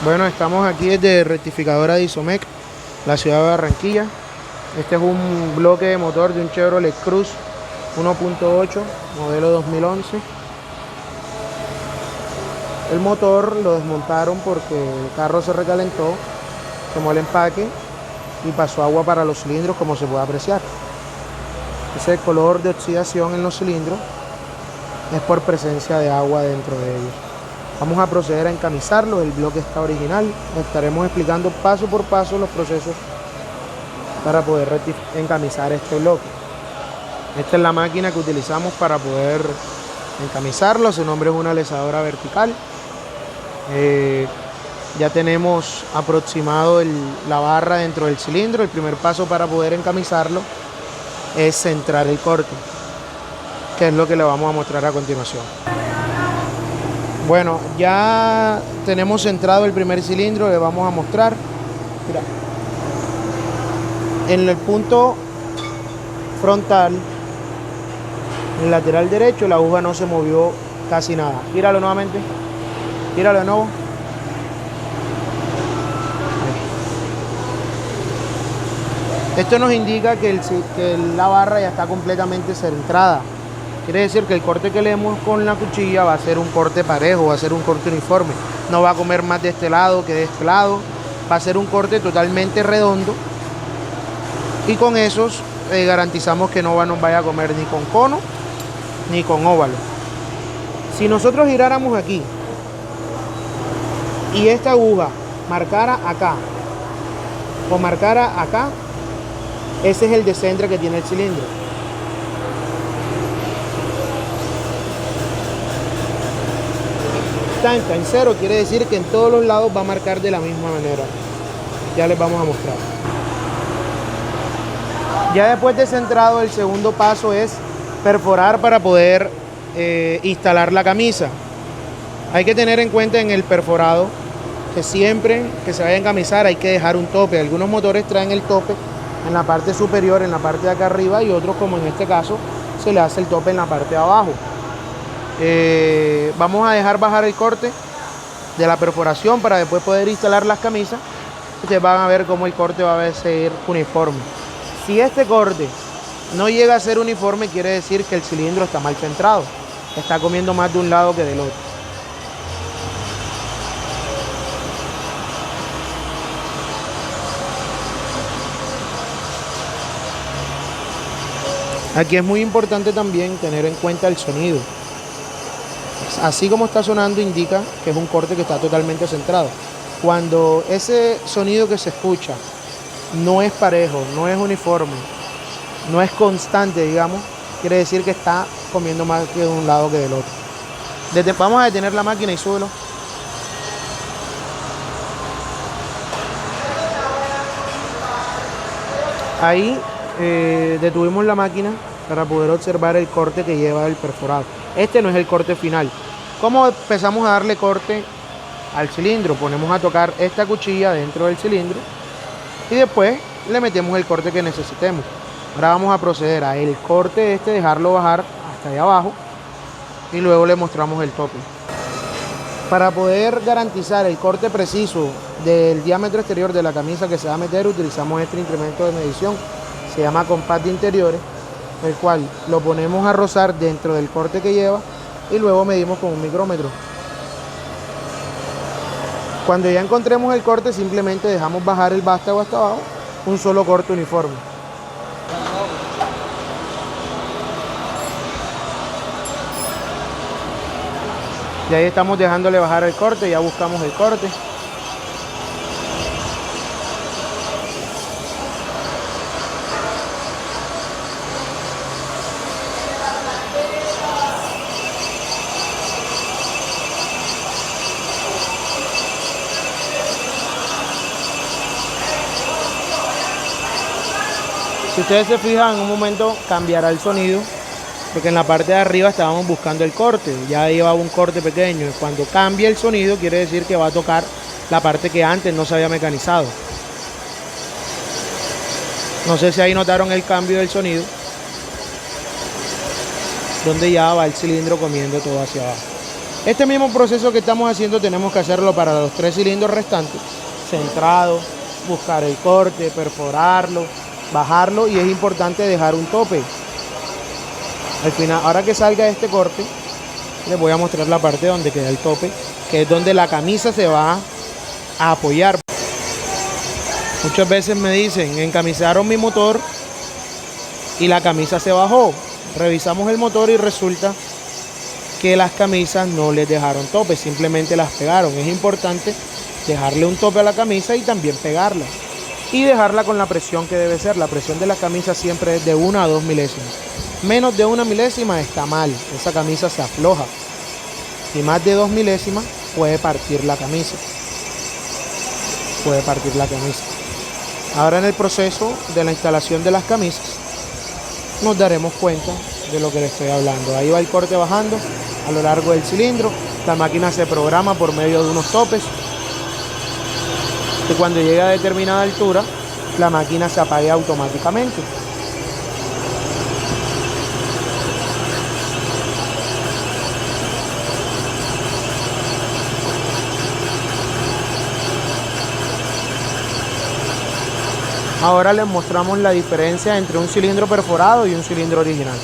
Bueno, estamos aquí desde Rectificadora de Isomec, la ciudad de Barranquilla. Este es un bloque de motor de un Chevrolet Cruz 1.8, modelo 2011. El motor lo desmontaron porque el carro se recalentó, quemó el empaque y pasó agua para los cilindros, como se puede apreciar. Ese color de oxidación en los cilindros es por presencia de agua dentro de ellos. Vamos a proceder a encamisarlo. El bloque está original. Estaremos explicando paso por paso los procesos para poder encamisar este bloque. Esta es la máquina que utilizamos para poder encamisarlo. Su nombre es una alisadora vertical. Ya tenemos aproximado la barra dentro del cilindro. El primer paso para poder encamisarlo es centrar el corte, que es lo que le vamos a mostrar a continuación. Bueno, ya tenemos centrado el primer cilindro. Le vamos a mostrar. Mira, en el punto frontal, en el lateral derecho, la aguja no se movió casi nada. Gíralo nuevamente. Gíralo de nuevo. Esto nos indica que la barra ya está completamente centrada. Quiere decir que el corte que le demos con la cuchilla va a ser un corte parejo, va a ser un corte uniforme. No va a comer más de este lado que de este lado. Va a ser un corte totalmente redondo. Y con esos garantizamos que no nos vaya a comer ni con cono ni con óvalo. Si nosotros giráramos aquí y esta aguja marcara acá o marcara acá, ese es el descentre que tiene el cilindro. Está en cero, quiere decir que en todos los lados va a marcar de la misma manera. Ya les vamos a mostrar. Ya después de centrado, el segundo paso es perforar para poder instalar la camisa. Hay que tener en cuenta en el perforado que siempre que se vaya a encamisar hay que dejar un tope. Algunos motores traen el tope en la parte superior, en la parte de acá arriba, y otros, como en este caso, se le hace el tope en la parte de abajo. Vamos a dejar bajar el corte de la perforación para después poder instalar las camisas. Ustedes van a ver cómo el corte va a ser uniforme. Si este corte no llega a ser uniforme, quiere decir que el cilindro está mal centrado, está comiendo más de un lado que del otro. Aquí es muy importante también tener en cuenta el sonido. Así como está sonando, indica que es un corte que está totalmente centrado. Cuando ese sonido que se escucha no es parejo, no es uniforme, no es constante, digamos, quiere decir que está comiendo más de un lado que del otro. Vamos a detener la máquina y súbelo. Ahí detuvimos la máquina para poder observar el corte que lleva el perforado. Este no es el corte final. ¿Cómo empezamos a darle corte al cilindro? Ponemos a tocar esta cuchilla dentro del cilindro y después le metemos el corte que necesitemos. Ahora vamos a proceder a el corte dejarlo bajar hasta allá abajo y luego le mostramos el tope. Para poder garantizar el corte preciso del diámetro exterior de la camisa que se va a meter, utilizamos este instrumento de medición. Se llama compás de interiores, el cual lo ponemos a rozar dentro del corte que lleva y luego medimos con un micrómetro. Cuando ya encontremos el corte, simplemente dejamos bajar el vástago hasta abajo, un solo corte uniforme. Y ahí estamos dejándole bajar el corte, ya buscamos el corte. Si ustedes se fijan, en un momento cambiará el sonido, porque en la parte de arriba estábamos buscando el corte, ya llevaba un corte pequeño. Cuando cambia el sonido, quiere decir que va a tocar la parte que antes no se había mecanizado. No sé si ahí notaron el cambio del sonido, donde ya va el cilindro comiendo todo hacia abajo. Este mismo proceso que estamos haciendo tenemos que hacerlo para los 3 cilindros restantes. Centrado, buscar el corte, perforarlo, bajarlo, y es importante dejar un tope. Al final, ahora que salga este corte, les voy a mostrar la parte donde queda el tope, que es donde la camisa se va a apoyar. Muchas veces me dicen, encamisaron mi motor y la camisa se bajó. Revisamos el motor y resulta que las camisas no les dejaron tope, simplemente las pegaron. Es importante dejarle un tope a la camisa y también pegarla. Y dejarla con la presión que debe ser. La presión de la camisa siempre es de 1 a 2 milésimas. Menos de 1 milésima está mal, esa camisa se afloja. Y más de 2 milésimas puede partir la camisa. Puede partir la camisa. Ahora en el proceso de la instalación de las camisas nos daremos cuenta de lo que les estoy hablando. Ahí va el corte bajando a lo largo del cilindro. La máquina se programa por medio de unos topes, que cuando llega a determinada altura la máquina se apaga automáticamente. Ahora les mostramos la diferencia entre un cilindro perforado y un cilindro original.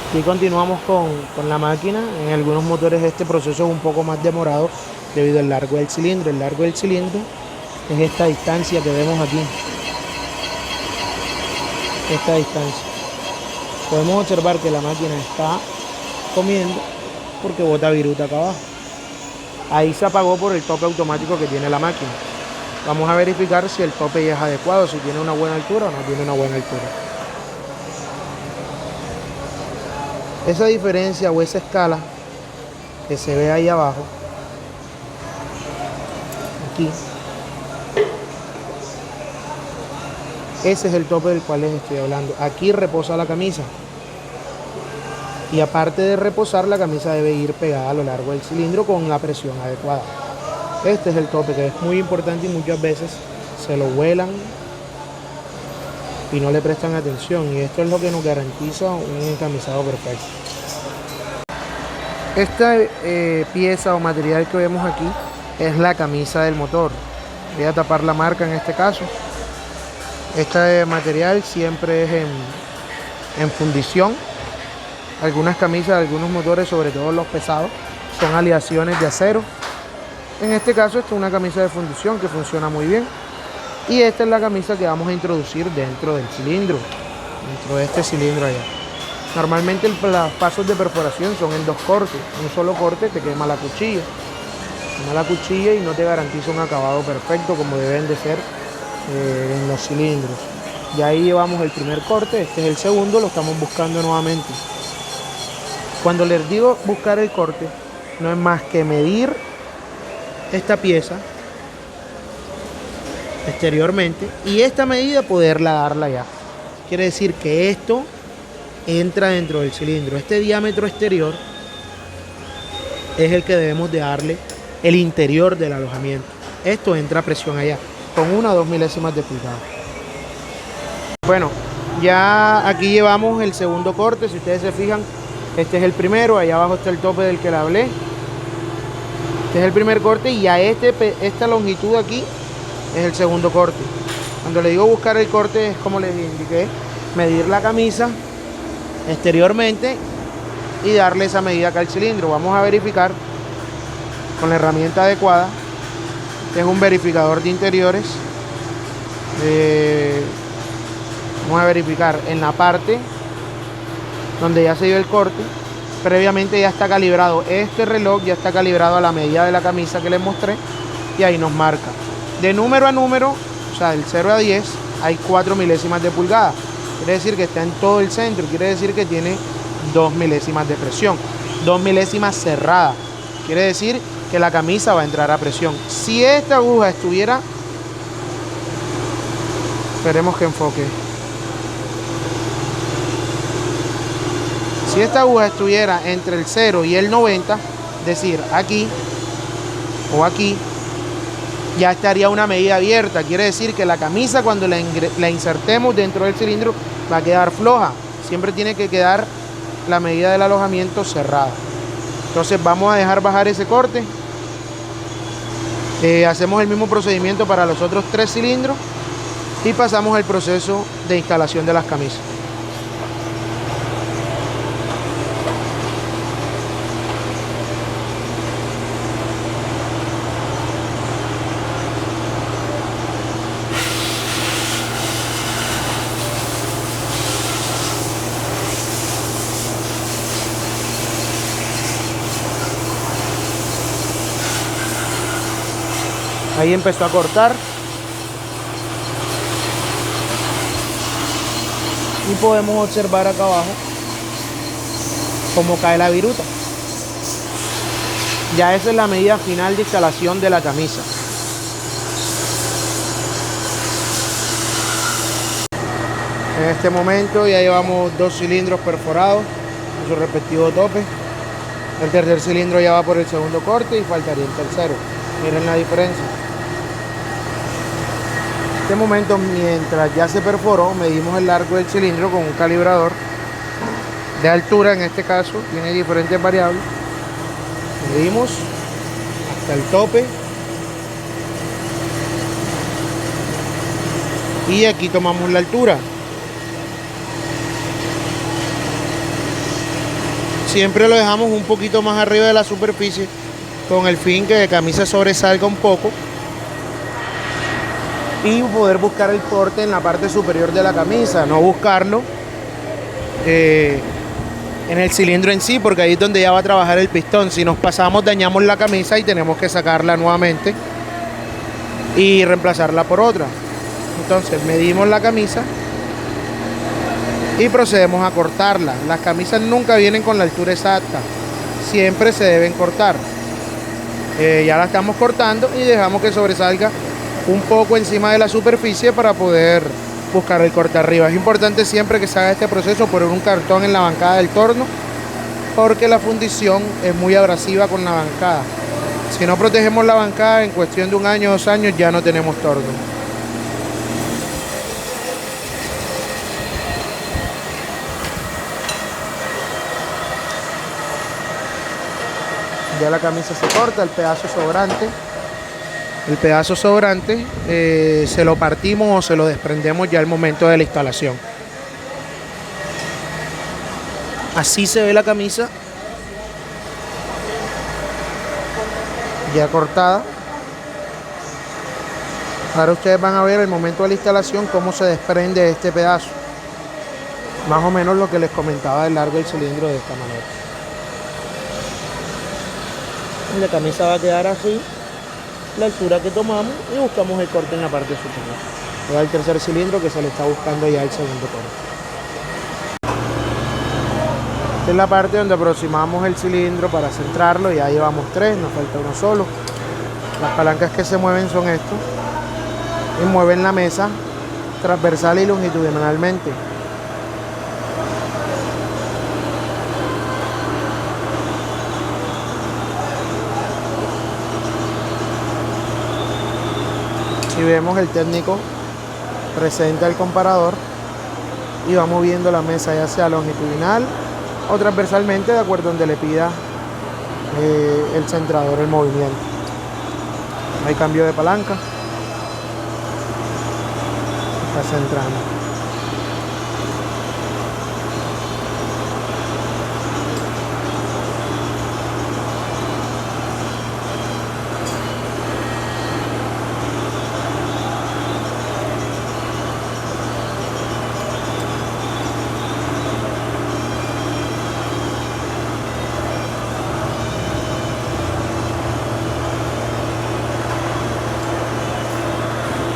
Aquí continuamos con la máquina. En algunos motores este proceso es un poco más demorado debido al largo del cilindro. El largo del cilindro es esta distancia que vemos aquí. Esta distancia. Podemos observar que la máquina está comiendo porque bota viruta acá abajo. Ahí se apagó por el tope automático que tiene la máquina. Vamos a verificar si el tope ya es adecuado, si tiene una buena altura o no tiene una buena altura. Esa diferencia o esa escala que se ve ahí abajo, aquí, ese es el tope del cual les estoy hablando. Aquí reposa la camisa. Y aparte de reposar, la camisa debe ir pegada a lo largo del cilindro con la presión adecuada. Este es el tope, que es muy importante y muchas veces se lo vuelan y no le prestan atención, y esto es lo que nos garantiza un encamisado perfecto. Esta pieza o material que vemos aquí es la camisa del motor. Voy a tapar la marca en este caso. Este material siempre es en fundición. Algunas camisas, algunos motores, sobre todo los pesados, son aleaciones de acero. En este caso, esta es una camisa de fundición que funciona muy bien. Y esta es la camisa que vamos a introducir dentro del cilindro, dentro de este cilindro allá. Normalmente los pasos de perforación son en 2 cortes. Un solo corte te quema la cuchilla. Quema la cuchilla y no te garantiza un acabado perfecto como deben de ser en los cilindros. Ya ahí llevamos el primer corte, este es el segundo, lo estamos buscando nuevamente. Cuando les digo buscar el corte, no es más que medir esta pieza exteriormente y esta medida poderla darla ya. Quiere decir que esto entra dentro del cilindro. Este diámetro exterior es el que debemos de darle el interior del alojamiento. Esto entra a presión allá con 1 a 2 milésimas de pulgada. Bueno, ya aquí llevamos el segundo corte. Si ustedes se fijan, este es el primero, allá abajo está el tope del que le hablé. Este es el primer corte y ya esta longitud aquí es el segundo corte. Cuando le digo buscar el corte es como les indiqué, medir la camisa exteriormente y darle esa medida acá al cilindro. Vamos a verificar con la herramienta adecuada. Este es un verificador de interiores. Vamos a verificar en la parte donde ya se dio el corte. Previamente ya está calibrado. Este reloj ya está calibrado a la medida de la camisa que les mostré y ahí nos marca. De número a número, o sea, del 0 a 10, hay 4 milésimas de pulgada. Quiere decir que está en todo el centro. Quiere decir que tiene 2 milésimas de presión. 2 milésimas cerradas. Quiere decir que la camisa va a entrar a presión. Si esta aguja estuviera... Esperemos que enfoque. Si esta aguja estuviera entre el 0 y el 90, es decir, aquí o aquí, ya estaría una medida abierta. Quiere decir que la camisa, cuando la insertemos dentro del cilindro, va a quedar floja. Siempre tiene que quedar la medida del alojamiento cerrada. Entonces vamos a dejar bajar ese corte. Hacemos el mismo procedimiento para los otros 3 cilindros y pasamos al proceso de instalación de las camisas. Ahí empezó a cortar. Y podemos observar acá abajo cómo cae la viruta. Ya esa es la medida final de instalación de la camisa. En este momento ya llevamos 2 cilindros perforados en su respectivo tope. El tercer cilindro ya va por el segundo corte y faltaría el tercero. Miren la diferencia. En este momento, mientras ya se perforó, medimos el largo del cilindro con un calibrador de altura. En este caso tiene diferentes variables. Medimos hasta el tope y aquí tomamos la altura. Siempre lo dejamos un poquito más arriba de la superficie con el fin que la camisa sobresalga un poco y poder buscar el corte en la parte superior de la camisa, no buscarlo en el cilindro en sí, porque ahí es donde ya va a trabajar el pistón. Si nos pasamos, dañamos la camisa y tenemos que sacarla nuevamente y reemplazarla por otra. Entonces medimos la camisa y procedemos a cortarla. Las camisas nunca vienen con la altura exacta, siempre se deben cortar. Ya la estamos cortando y dejamos que sobresalga un poco encima de la superficie para poder buscar el corte arriba. Es importante siempre que se haga este proceso poner un cartón en la bancada del torno, porque la fundición es muy abrasiva con la bancada. Si no protegemos la bancada, en cuestión de 1 año o 2 años ya no tenemos torno. Ya la camisa se corta, el pedazo sobrante. El pedazo sobrante se lo partimos o se lo desprendemos ya al momento de la instalación. Así se ve la camisa ya cortada. Ahora ustedes van a ver al momento de la instalación cómo se desprende este pedazo. Más o menos lo que les comentaba del largo del cilindro, de esta manera. La camisa va a quedar así, la altura que tomamos, y buscamos el corte en la parte superior. Voy al tercer cilindro que se le está buscando ya el segundo corte. Esta es la parte donde aproximamos el cilindro para centrarlo. Ya llevamos 3, nos falta uno solo. Las palancas que se mueven son estos y mueven la mesa transversal y longitudinalmente. Si vemos, el técnico presenta el comparador y va moviendo la mesa ya sea longitudinal o transversalmente, de acuerdo a donde le pida el centrador el movimiento. Hay cambio de palanca. Está centrando.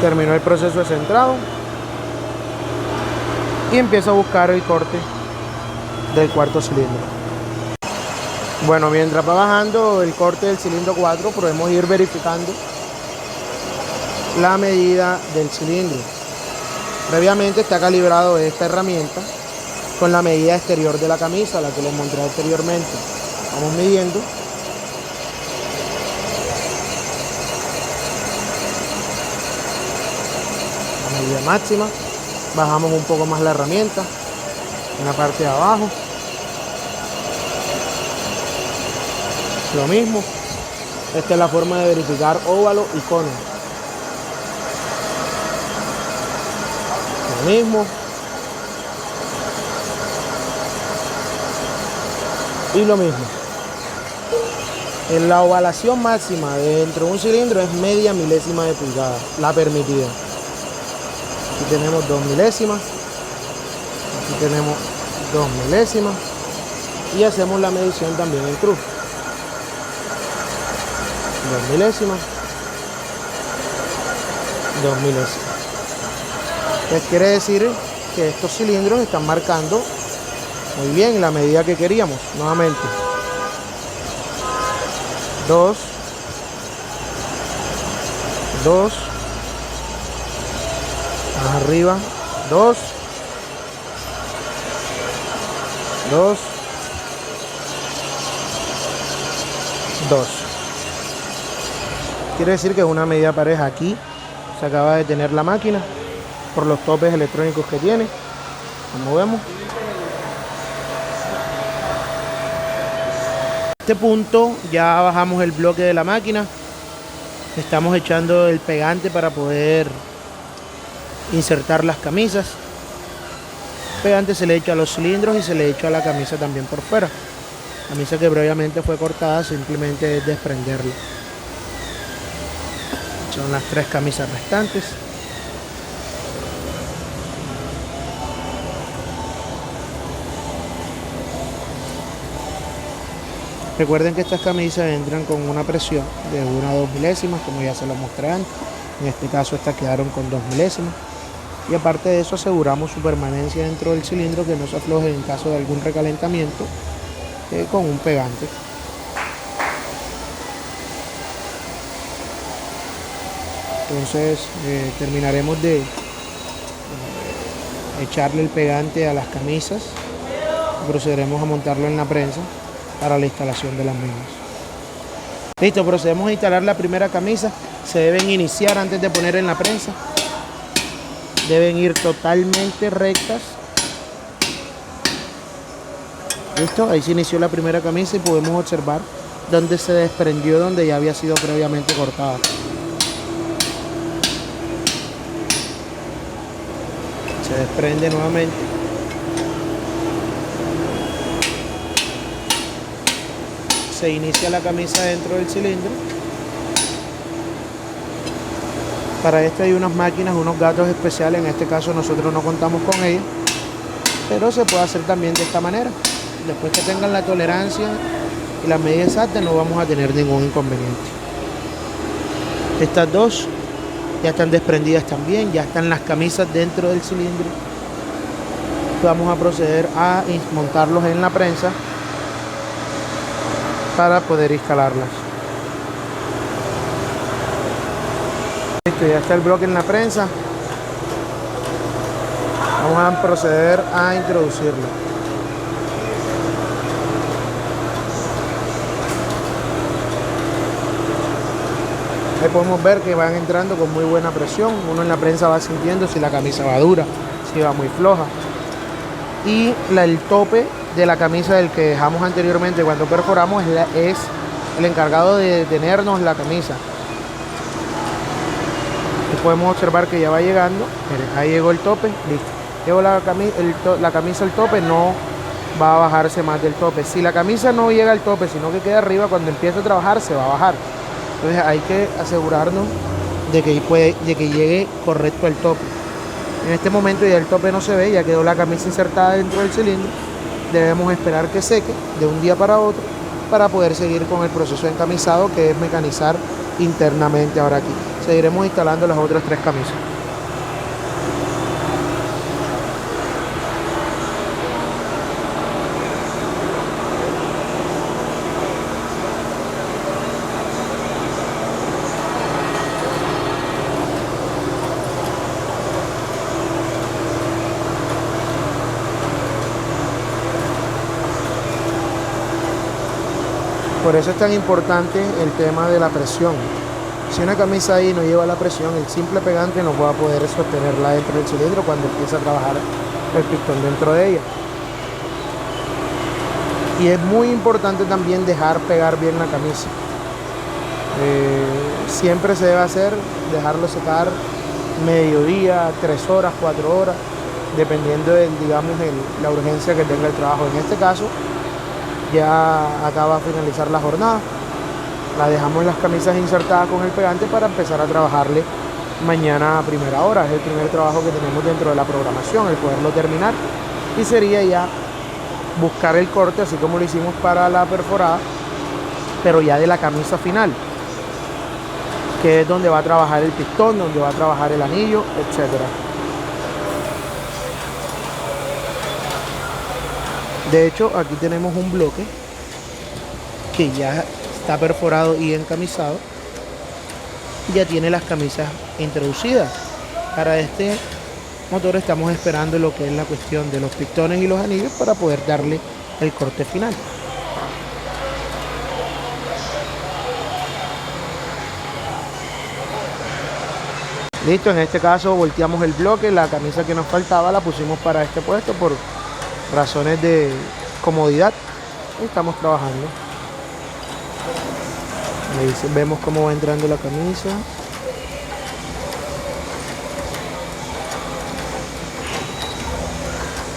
Terminó el proceso de centrado y empiezo a buscar el corte del cuarto cilindro. Bueno, mientras va bajando el corte del cilindro 4, podemos ir verificando la medida del cilindro. Previamente está calibrado esta herramienta con la medida exterior de la camisa, la que les mostré anteriormente. Vamos midiendo. Medida máxima, bajamos un poco más la herramienta en la parte de abajo, Lo mismo. Esta es la forma de verificar óvalo y cono. Lo mismo. Y lo mismo. En la ovalación máxima dentro de un cilindro es media milésima de pulgada, la permitida. Aquí tenemos 2 milésimas. Aquí tenemos 2 milésimas. Y hacemos la medición también en cruz. 2 milésimas. 2 milésimas. Pues quiere decir que estos cilindros están marcando muy bien la medida que queríamos. Nuevamente. 2. 2. Más arriba. 2. 2. 2. Quiere decir que es una medida pareja. Aquí se acaba de detener la máquina por los topes electrónicos que tiene. Como vemos. En este punto ya bajamos el bloque de la máquina. Estamos echando el pegante para poder insertar las camisas. El pegante se le echa a los cilindros y se le echa a la camisa también por fuera. Camisa que previamente fue cortada, simplemente es desprenderla. Son las 3 camisas restantes. Recuerden que estas camisas entran con una presión de 1 a 2 milésimas, como ya se lo mostré antes. En este caso estas quedaron con 2 milésimas. Y aparte de eso aseguramos su permanencia dentro del cilindro, que no se afloje en caso de algún recalentamiento con un pegante. Entonces terminaremos de echarle el pegante a las camisas y procederemos a montarlo en la prensa para la instalación de las mismas. Listo, procedemos a instalar la primera camisa. Se deben iniciar antes de poner en la prensa. Deben ir totalmente rectas. Listo, ahí se inició la primera camisa y podemos observar donde se desprendió, donde ya había sido previamente cortada. Se desprende nuevamente. Se inicia la camisa dentro del cilindro. Para esto hay unas máquinas, unos gatos especiales. En este caso nosotros no contamos con ellos, pero se puede hacer también de esta manera. Después que tengan la tolerancia y la medida exacta, no vamos a tener ningún inconveniente. Estas dos ya están desprendidas también, ya están las camisas dentro del cilindro. Vamos a proceder a montarlos en la prensa para poder instalarlas. Listo, ya está el bloque en la prensa. Vamos a proceder a introducirlo. Ahí podemos ver que van entrando con muy buena presión. Uno en la prensa va sintiendo si la camisa va dura, si va muy floja. Y el tope de la camisa del que dejamos anteriormente cuando perforamos es el encargado de detenernos la camisa. Y podemos observar que ya va llegando. Miren, ahí llegó el tope, listo. Llegó la camisa al tope, no va a bajarse más del tope. Si la camisa no llega al tope, sino que queda arriba, cuando empiece a trabajar se va a bajar. Entonces hay que asegurarnos de que llegue correcto el tope. En este momento ya el tope no se ve, ya quedó la camisa insertada dentro del cilindro. Debemos esperar que seque de un día para otro para poder seguir con el proceso de encamisado, que es mecanizar internamente ahora aquí. Seguiremos instalando las otras 3 camisas. Por eso es tan importante el tema de la presión. Si una camisa ahí no lleva la presión, el simple pegante no va a poder sostenerla dentro del cilindro cuando empieza a trabajar el pistón dentro de ella. Y es muy importante también dejar pegar bien la camisa. Siempre se debe hacer, dejarlo secar mediodía, 3 horas, 4 horas, dependiendo de, digamos, la urgencia que tenga el trabajo. En este caso, ya acaba de finalizar la jornada. La dejamos las camisas insertadas con el pegante para empezar a trabajarle mañana a primera hora. Es el primer trabajo que tenemos dentro de la programación, el poderlo terminar. Y sería ya buscar el corte, así como lo hicimos para la perforada, pero ya de la camisa final, que es donde va a trabajar el pistón, donde va a trabajar el anillo, etcétera. De hecho, aquí tenemos un bloque que ya está perforado y encamisado. Ya tiene las camisas introducidas. Para este motor estamos esperando lo que es la cuestión de los pistones y los anillos para poder darle el corte final. Listo, en este caso volteamos el bloque, la camisa que nos faltaba la pusimos para este puesto por razones de comodidad. Estamos trabajando. Ahí vemos cómo va entrando la camisa.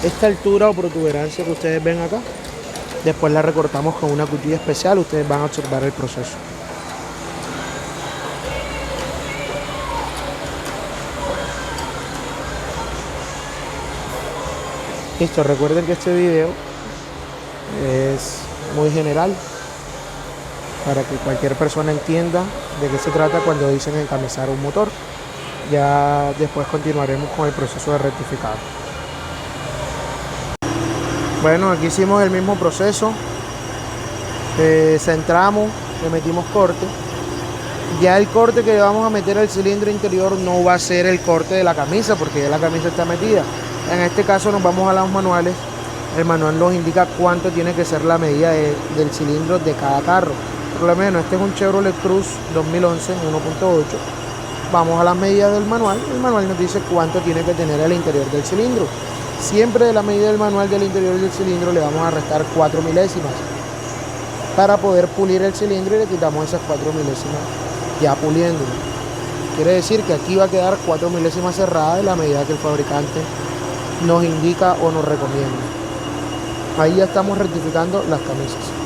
Esta altura o protuberancia que ustedes ven acá, después la recortamos con una cuchilla especial. Ustedes van a observar el proceso. Listo, recuerden que este video es muy general para que cualquier persona entienda de qué se trata cuando dicen encamisar un motor. Ya después continuaremos con el proceso de rectificado. Bueno, aquí hicimos el mismo proceso. Centramos, le metimos corte. Ya el corte que le vamos a meter al cilindro interior no va a ser el corte de la camisa, porque ya la camisa está metida. En este caso nos vamos a los manuales. El manual nos indica cuánto tiene que ser la medida del cilindro de cada carro. Por lo menos este es un Chevrolet Cruze 2011 1.8. Vamos a las medidas del manual. El manual nos dice cuánto tiene que tener el interior del cilindro. Siempre de la medida del manual del interior del cilindro le vamos a restar 4 milésimas para poder pulir el cilindro, y le quitamos esas 4 milésimas ya puliéndolo. Quiere decir que aquí va a quedar 4 milésimas cerradas de la medida que el fabricante nos indica o nos recomienda. Ahí ya estamos rectificando las camisas.